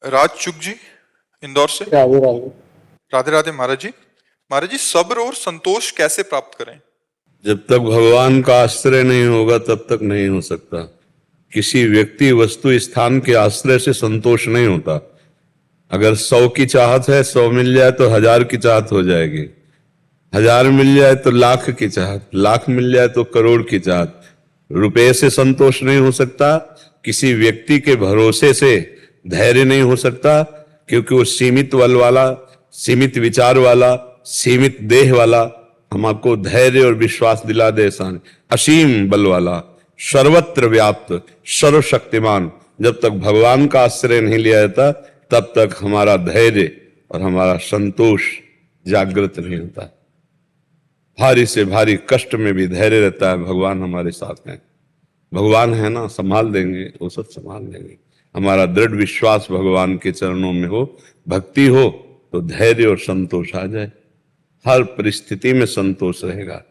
राज चुग जी, इंदौर से। राधे राधे। राधे राधे महाराज जी। महाराज जी, सब्र और संतोष कैसे प्राप्त करें? जब तक भगवान का आश्रय नहीं होगा तब तक नहीं हो सकता। किसी व्यक्ति वस्तु स्थान के आश्रय से संतोष नहीं होता। अगर 100 की चाहत है, 100 मिल जाए तो 1000 की चाहत हो जाएगी, 1000 मिल जाए तो लाख की चाहत, लाख मिल जाए तो करोड़ की चाहत। रुपए से संतोष नहीं हो सकता, किसी व्यक्ति के भरोसे से धैर्य नहीं हो सकता, क्योंकि वो सीमित बल वाला, सीमित विचार वाला, सीमित देह वाला। हमको धैर्य और विश्वास दिला दे ऐसा असीम बल वाला, सर्वत्र व्याप्त, सर्वशक्तिमान। जब तक भगवान का आश्रय नहीं लिया जाता तब तक हमारा धैर्य और हमारा संतोष जागृत नहीं होता। भारी से भारी कष्ट में भी धैर्य रहता है, भगवान हमारे साथ हैं। भगवान है ना, संभाल देंगे, वो सब संभाल देंगे। हमारा दृढ़ विश्वास भगवान के चरणों में हो, भक्ति हो, तो धैर्य और संतोष आ जाए। हर परिस्थिति में संतोष रहेगा।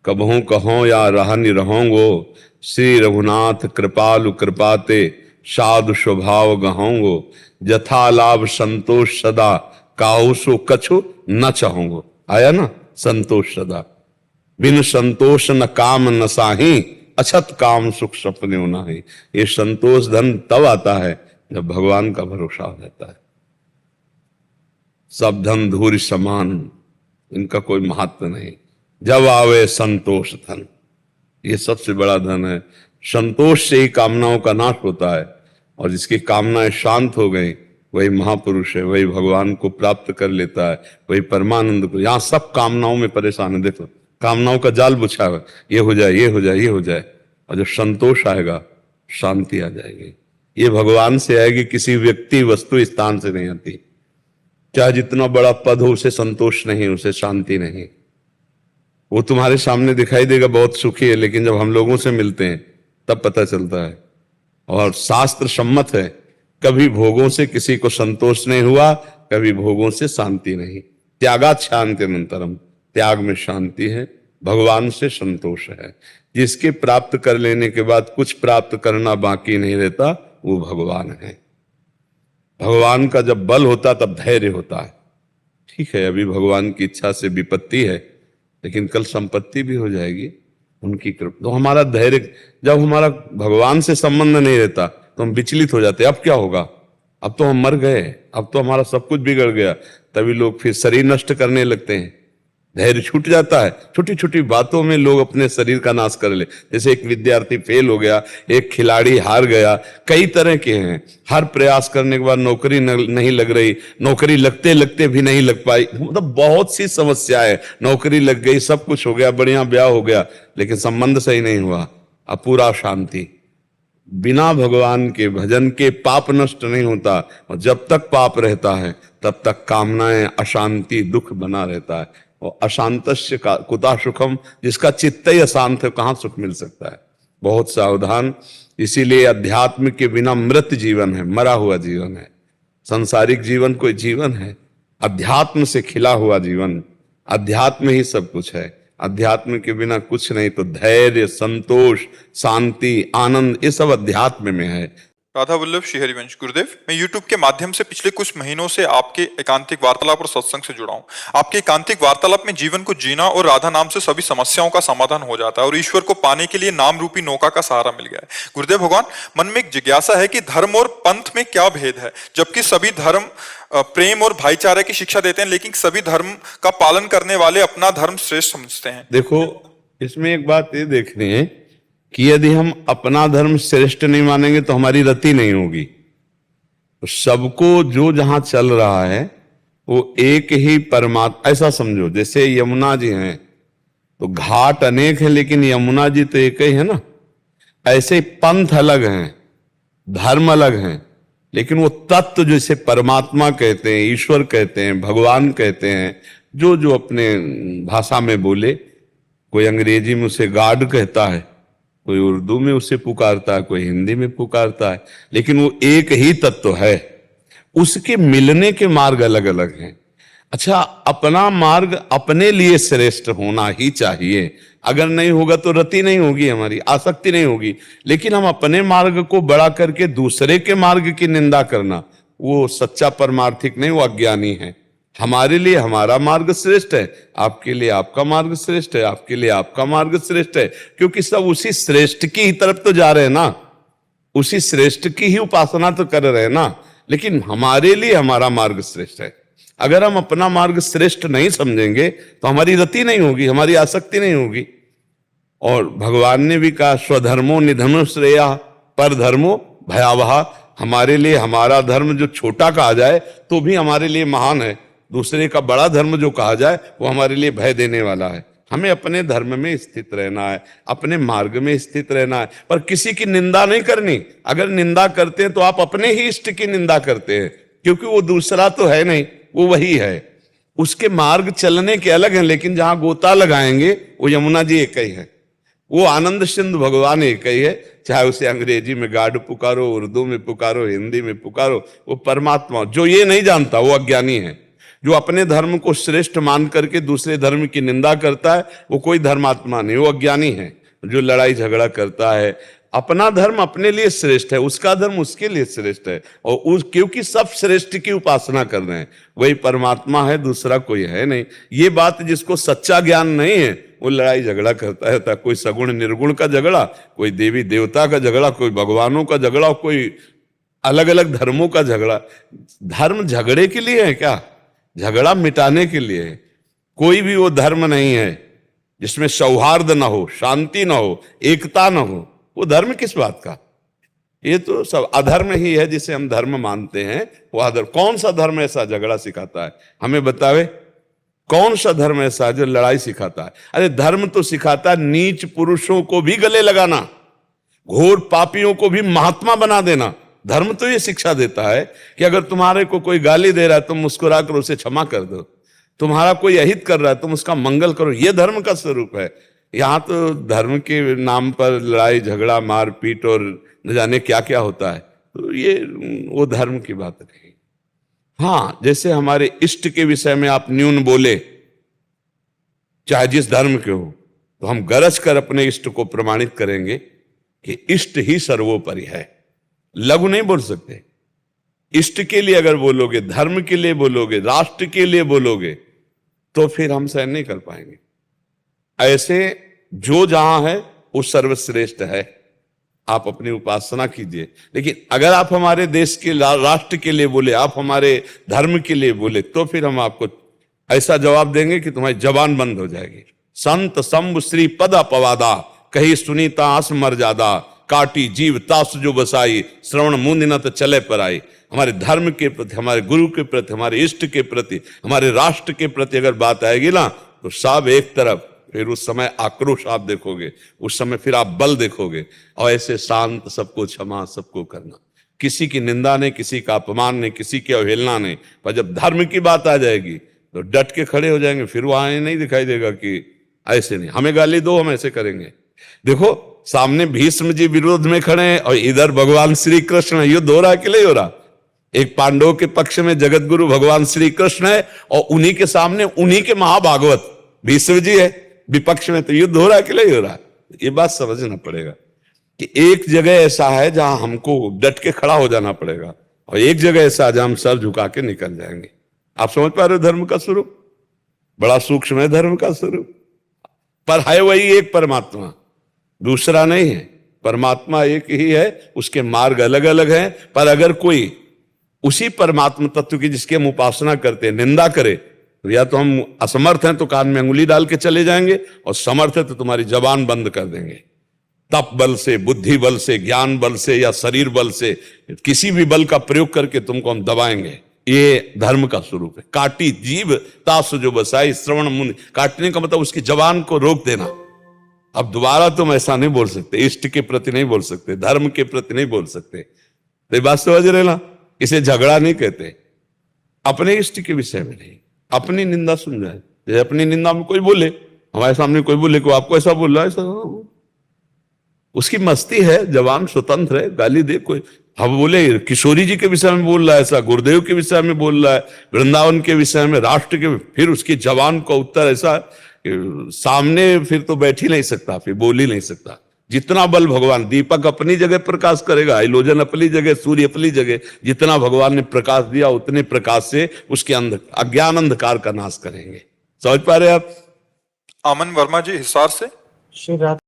कबहू कहो या रहनि रहोंगो, श्री रघुनाथ कृपालु कृपाते, साधु स्वभाव गहोंगो, जथा लाभ संतोष सदा, काहू सो कछु न चाहोंगो। आया ना, संतोष सदा। बिन संतोष न काम न साही, अछत काम सुख सपने नाही। ये संतोष धन तब आता है जब भगवान का भरोसा हो जाता है। सब धन धूर्य समान, इनका कोई महत्व नहीं। जब आवे संतोष धन, ये सबसे बड़ा धन है। संतोष से ही कामनाओं का नाश होता है, और जिसकी कामनाएं शांत हो गई वही महापुरुष है, वही भगवान को प्राप्त कर लेता है, वही परमानंद को। यहां सब कामनाओं में परेशान है। देखो, कामनाओं का जाल बिछा हुआ, ये हो जाए, ये हो जाए, ये हो जाए। और जब संतोष आएगा, शांति आ जाएगी। ये भगवान से आएगी, किसी व्यक्ति वस्तु स्थान से नहीं आती। चाहे जितना बड़ा पद हो, उसे संतोष नहीं, उसे शांति नहीं। वो तुम्हारे सामने दिखाई देगा बहुत सुखी है, लेकिन जब हम लोगों से मिलते हैं तब पता चलता है। और शास्त्र सम्मत है, कभी भोगों से किसी को संतोष नहीं हुआ, कभी भोगों से शांति नहीं। त्यागात शांतिमंतरम, त्याग में शांति है, भगवान से संतोष है। जिसके प्राप्त कर लेने के बाद कुछ प्राप्त करना बाकी नहीं रहता, वो भगवान है। भगवान का जब बल होता तब धैर्य होता है। ठीक है, अभी भगवान की इच्छा से विपत्ति है, लेकिन कल संपत्ति भी हो जाएगी, उनकी कृपा। तो हमारा धैर्य, जब हमारा भगवान से संबंध नहीं रहता तो हम विचलित हो जाते। अब क्या होगा, अब तो हम मर गए, अब तो हमारा सब कुछ बिगड़ गया। तभी लोग फिर शरीर नष्ट करने लगते हैं, धैर्य छूट जाता है। छोटी छोटी बातों में लोग अपने शरीर का नाश कर ले। जैसे एक विद्यार्थी फेल हो गया, एक खिलाड़ी हार गया, कई तरह के हैं। हर प्रयास करने के बाद नौकरी नहीं लग रही, नौकरी लगते लगते भी नहीं लग पाई, मतलब बहुत सी समस्याएं। नौकरी लग गई, सब कुछ हो गया, बढ़िया ब्याह हो गया, लेकिन संबंध सही नहीं हुआ। अपूरा शांति। बिना भगवान के भजन के पाप नष्ट नहीं होता, और जब तक पाप रहता है तब तक कामनाएं, अशांति, दुख बना रहता है। और अशांतस्य कुता सुखम, जिसका चित्त ही अशांत है, कहां सुख मिल सकता है। बहुत सावधान। इसीलिए अध्यात्म के बिना मृत जीवन है, मरा हुआ जीवन है। सांसारिक जीवन कोई जीवन है, अध्यात्म से खिला हुआ जीवन। अध्यात्म ही सब कुछ है, अध्यात्म के बिना कुछ नहीं। तो धैर्य, संतोष, शांति, आनंद, ये सब अध्यात्म में है। राधा वल्लभ श्री हरिवंश गुरुदेव, मैं YouTube के माध्यम से पिछले कुछ महीनों से आपके एकांतिक वार्तालाप और सत्संग से जुड़ा हूँ। आपके एकांतिक वार्तालाप में जीवन को जीना और राधा नाम से सभी समस्याओं का समाधान हो जाता है, और ईश्वर को पाने के लिए नाम रूपी नौका का सहारा मिल गया है। गुरुदेव भगवान, मन में एक जिज्ञासा है कि धर्म और पंथ में क्या भेद है? जबकि सभी धर्म प्रेम और भाईचारे की शिक्षा देते हैं, लेकिन सभी धर्म का पालन करने वाले अपना धर्म श्रेष्ठ समझते हैं। देखो, इसमें एक बात ये देखनी है कि यदि हम अपना धर्म श्रेष्ठ नहीं मानेंगे तो हमारी रति नहीं होगी। तो सबको जो जहां चल रहा है वो एक ही परमात्मा, ऐसा समझो। जैसे यमुना जी हैं तो घाट अनेक है, लेकिन यमुना जी तो एक ही है ना। ऐसे पंथ अलग हैं, धर्म अलग हैं, लेकिन वो तत्व जैसे परमात्मा कहते हैं, ईश्वर कहते हैं, भगवान कहते हैं, जो जो अपने भाषा में बोले। कोई अंग्रेजी में उसे गॉड कहता है, कोई उर्दू में उसे पुकारता है, कोई हिंदी में पुकारता है, लेकिन वो एक ही तत्व है। उसके मिलने के मार्ग अलग अलग हैं। अच्छा, अपना मार्ग अपने लिए श्रेष्ठ होना ही चाहिए। अगर नहीं होगा तो रति नहीं होगी, हमारी आसक्ति नहीं होगी। लेकिन हम अपने मार्ग को बड़ा करके दूसरे के मार्ग की निंदा करना, वो सच्चा परमार्थिक नहीं, वो अज्ञानी है। हमारे लिए हमारा मार्ग श्रेष्ठ है, आपके लिए आपका मार्ग श्रेष्ठ है, आपके लिए आपका मार्ग श्रेष्ठ है, क्योंकि सब उसी श्रेष्ठ की ही तरफ तो जा रहे हैं ना, उसी श्रेष्ठ की ही उपासना तो कर रहे हैं ना। लेकिन हमारे लिए हमारा मार्ग श्रेष्ठ है। अगर हम अपना मार्ग श्रेष्ठ नहीं समझेंगे तो हमारी रति नहीं होगी, हमारी आसक्ति नहीं होगी। और भगवान ने भी कहा स्वधर्मो निधनो श्रेया पर धर्मो भयावह। हमारे लिए हमारा धर्म जो छोटा कहा जाए तो भी हमारे लिए महान है, दूसरे का बड़ा धर्म जो कहा जाए वो हमारे लिए भय देने वाला है। हमें अपने धर्म में स्थित रहना है, अपने मार्ग में स्थित रहना है, पर किसी की निंदा नहीं करनी। अगर निंदा करते हैं तो आप अपने ही इष्ट की निंदा करते हैं, क्योंकि वो दूसरा तो है नहीं, वो वही है। उसके मार्ग चलने के अलग हैं, लेकिन जहां गोता लगाएंगे वो यमुना जी एक ही है, वो आनंद सिंधु भगवान एक ही है। चाहे उसे अंग्रेजी में गॉड पुकारो, उर्दू में पुकारो, हिंदी में पुकारो, वो परमात्मा। जो ये नहीं जानता वो अज्ञानी है। जो अपने धर्म को श्रेष्ठ मान करके दूसरे धर्म की निंदा करता है वो कोई धर्मात्मा नहीं, वो अज्ञानी है। जो लड़ाई झगड़ा करता है, अपना धर्म अपने लिए श्रेष्ठ है, उसका धर्म उसके लिए श्रेष्ठ है, और क्योंकि सब श्रेष्ठ की उपासना कर रहे हैं, वही परमात्मा है, दूसरा कोई है नहीं। ये बात जिसको सच्चा ज्ञान नहीं है वो लड़ाई झगड़ा करता रहता है। कोई सगुण निर्गुण का झगड़ा, कोई देवी देवता का झगड़ा, कोई भगवानों का झगड़ा, कोई अलग अलग धर्मों का झगड़ा। धर्म झगड़े के लिए है क्या? झगड़ा मिटाने के लिए है। कोई भी वो धर्म नहीं है जिसमें सौहार्द ना हो, शांति ना हो, एकता ना हो। वो धर्म किस बात का? ये तो सब अधर्म ही है जिसे हम धर्म मानते हैं, वो अधर्म। कौन सा धर्म ऐसा झगड़ा सिखाता है? हमें बतावे कौन सा धर्म ऐसा है जो लड़ाई सिखाता है? अरे धर्म तो सिखाता है नीच पुरुषों को भी गले लगाना, घोर पापियों को भी महात्मा बना देना। धर्म तो ये शिक्षा देता है कि अगर तुम्हारे को कोई गाली दे रहा है तुम मुस्कुरा कर उसे क्षमा कर दो, तुम्हारा कोई अहित कर रहा है तुम उसका मंगल करो। ये धर्म का स्वरूप है। यहाँ तो धर्म के नाम पर लड़ाई झगड़ा मारपीट और न जाने क्या क्या होता है, तो ये वो धर्म की बात नहीं। हाँ, जैसे हमारे इष्ट के विषय में आप न्यून बोले, चाहे जिस धर्म के हो, तो हम गरज कर अपने इष्ट को प्रमाणित करेंगे कि इष्ट ही सर्वोपरि है। लघु नहीं बोल सकते। इष्ट के लिए अगर बोलोगे, धर्म के लिए बोलोगे, राष्ट्र के लिए बोलोगे, तो फिर हम सहन नहीं कर पाएंगे। ऐसे जो जहां है वो सर्वश्रेष्ठ है, आप अपनी उपासना कीजिए। लेकिन अगर आप हमारे देश के राष्ट्र के लिए बोले, आप हमारे धर्म के लिए बोले, तो फिर हम आपको ऐसा जवाब देंगे कि तुम्हारी जबान बंद हो जाएगी। संत शंभु श्री पद अपवादा, कही सुनीता आस मर जादा, काटी जीव तास जो बसाई, श्रवण मुंद न तो चले पर आई। हमारे धर्म के प्रति, हमारे गुरु के प्रति, हमारे इष्ट के प्रति, हमारे राष्ट्र के प्रति अगर बात आएगी ना, तो सब एक तरफ। फिर उस समय आक्रोश आप देखोगे, उस समय फिर आप बल देखोगे। और ऐसे शांत, सबको क्षमा, सबको करना, किसी की निंदा नहीं, किसी का अपमान नहीं, किसी की अवहेलना नहीं। पर जब धर्म की बात आ जाएगी तो डट के खड़े हो जाएंगे। फिर वहां नहीं दिखाई देगा कि ऐसे नहीं, हमें गाली दो हम ऐसे करेंगे। देखो सामने भीष्म जी विरोध में खड़े हैं और इधर भगवान श्री कृष्ण। युद्ध हो रहा है कि नहीं हो रहा? एक पांडवों के पक्ष में जगत गुरु भगवान श्री कृष्ण है और उन्हीं के सामने उन्हीं के महाभागवत भीष्म जी है विपक्ष में। तो युद्ध हो रहा है कि नहीं हो रहा? ये बात समझना पड़ेगा कि एक जगह ऐसा है जहां हमको डट के खड़ा हो जाना पड़ेगा, और एक जगह ऐसा है जहां हम सर झुका के निकल जाएंगे। आप समझ पा रहे हो धर्म का स्वरूप? बड़ा सूक्ष्म है धर्म का स्वरूप। पर है वही एक परमात्मा, दूसरा नहीं है। परमात्मा एक ही है, उसके मार्ग अलग अलग हैं। पर अगर कोई उसी परमात्मा तत्व की जिसकी हम उपासना करते हैं निंदा करे, तो या तो हम असमर्थ हैं तो कान में अंगुली डाल के चले जाएंगे, और समर्थ है तो तुम्हारी जबान बंद कर देंगे। तप बल से, बुद्धि बल से, ज्ञान बल से या शरीर बल से, किसी भी बल का प्रयोग करके तुमको हम दबाएंगे। ये धर्म का स्वरूप है। काटी जीव तास जो बसाई, श्रवण मुनि। काटने का मतलब उसकी जबान को रोक देना। अब दोबारा तुम ऐसा नहीं बोल सकते, इष्ट के प्रति नहीं बोल सकते, धर्म के प्रति नहीं बोल सकते। तो ये बात समझ रहे ना? इसे झगड़ा नहीं कहते। अपने इष्ट के विषय में नहीं, अपनी निंदा सुन जाए। जैसे अपनी निंदा में कोई बोले, हमारे सामने कोई बोले को आपको ऐसा बोल रहा है, ऐसा, उसकी मस्ती है, जवान स्वतंत्र है, गाली दे कोई। हम बोले किशोरी जी के विषय में बोल रहा है ऐसा, गुरुदेव के विषय में बोल रहा है, वृंदावन के विषय में, राष्ट्र के, फिर उसकी जवान का उत्तर ऐसा सामने फिर तो बैठ ही नहीं सकता, फिर बोल ही नहीं सकता। जितना बल भगवान, दीपक अपनी जगह प्रकाश करेगा, हाइलोजन अपनी जगह, सूर्य अपनी जगह, जितना भगवान ने प्रकाश दिया उतने प्रकाश से उसके अज्ञान अंधकार का नाश करेंगे। समझ पा रहे आप? अमन वर्मा जी हिसार से। श्री राधे